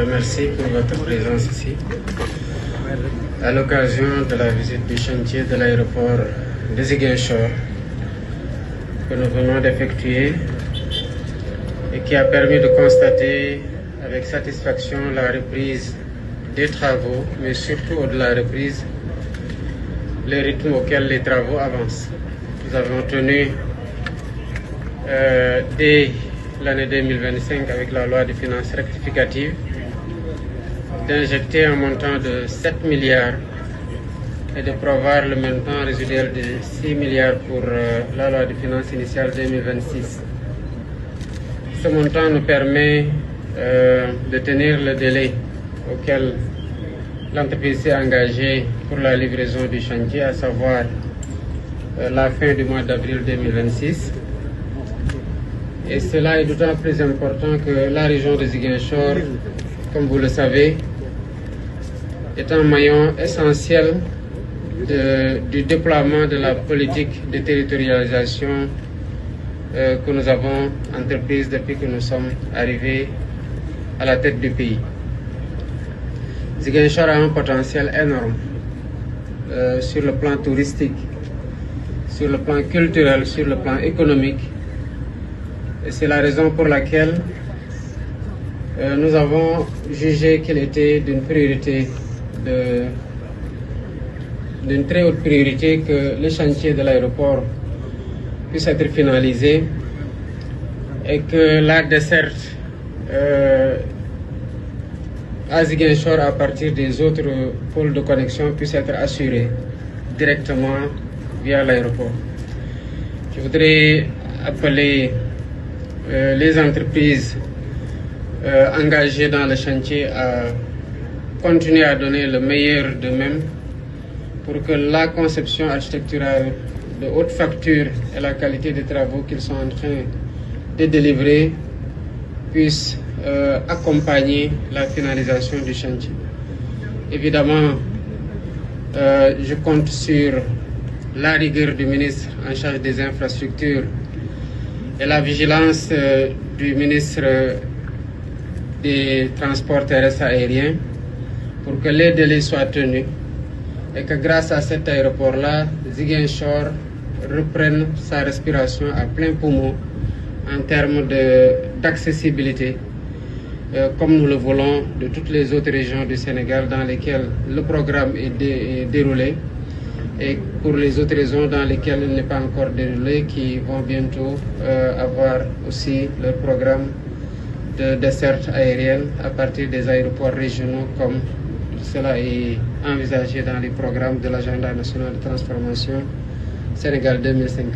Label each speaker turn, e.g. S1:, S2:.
S1: remercie pour votre présence ici à l'occasion de la visite du chantier de l'aéroport de Ziguinchor que nous venons d'effectuer et qui a permis de constater avec satisfaction la reprise des travaux, mais surtout au-delà de la reprise, le rythme auquel les travaux avancent. Nous avons tenu dès l'année 2025 avec la loi de finances rectificative d'injecter un montant de 7 milliards et de prévoir le montant résiduel de 6 milliards pour la loi de finances initiale 2026. Ce montant nous permet de tenir le délai auquel l'entreprise s'est engagée pour la livraison du chantier, à savoir la fin du mois d'avril 2026. Et cela est d'autant plus important que la région de Ziguinchor, comme vous le savez, est un maillon essentiel du déploiement de la politique de territorialisation que nous avons entreprise depuis que nous sommes arrivés à la tête du pays. Ziguinchor a un potentiel énorme sur le plan touristique, sur le plan culturel, sur le plan économique. Et c'est la raison pour laquelle nous avons jugé qu'il était d'une priorité, d'une très haute priorité que le chantier de l'aéroport puisse être finalisé et que la desserte à Ziguinchor à partir des autres pôles de connexion puisse être assurée directement via l'aéroport. Je voudrais appeler les entreprises engagées dans le chantier à continuer à donner le meilleur d'eux-mêmes pour que la conception architecturale de haute facture et la qualité des travaux qu'ils sont en train de délivrer puissent accompagner la finalisation du chantier. Évidemment, je compte sur la rigueur du ministre en charge des infrastructures et la vigilance du ministre des Transports terrestres aériens pour que les délais soient tenus et que grâce à cet aéroport-là, Ziguinchor reprenne sa respiration à plein poumon en termes d'accessibilité, comme nous le voulons de toutes les autres régions du Sénégal dans lesquelles le programme est déroulé, et pour les autres régions dans lesquelles il n'est pas encore déroulé, qui vont bientôt avoir aussi leur programme de desserte aérienne à partir des aéroports régionaux, comme cela est envisagé dans les programmes de l'agenda national de transformation Sénégal 2050.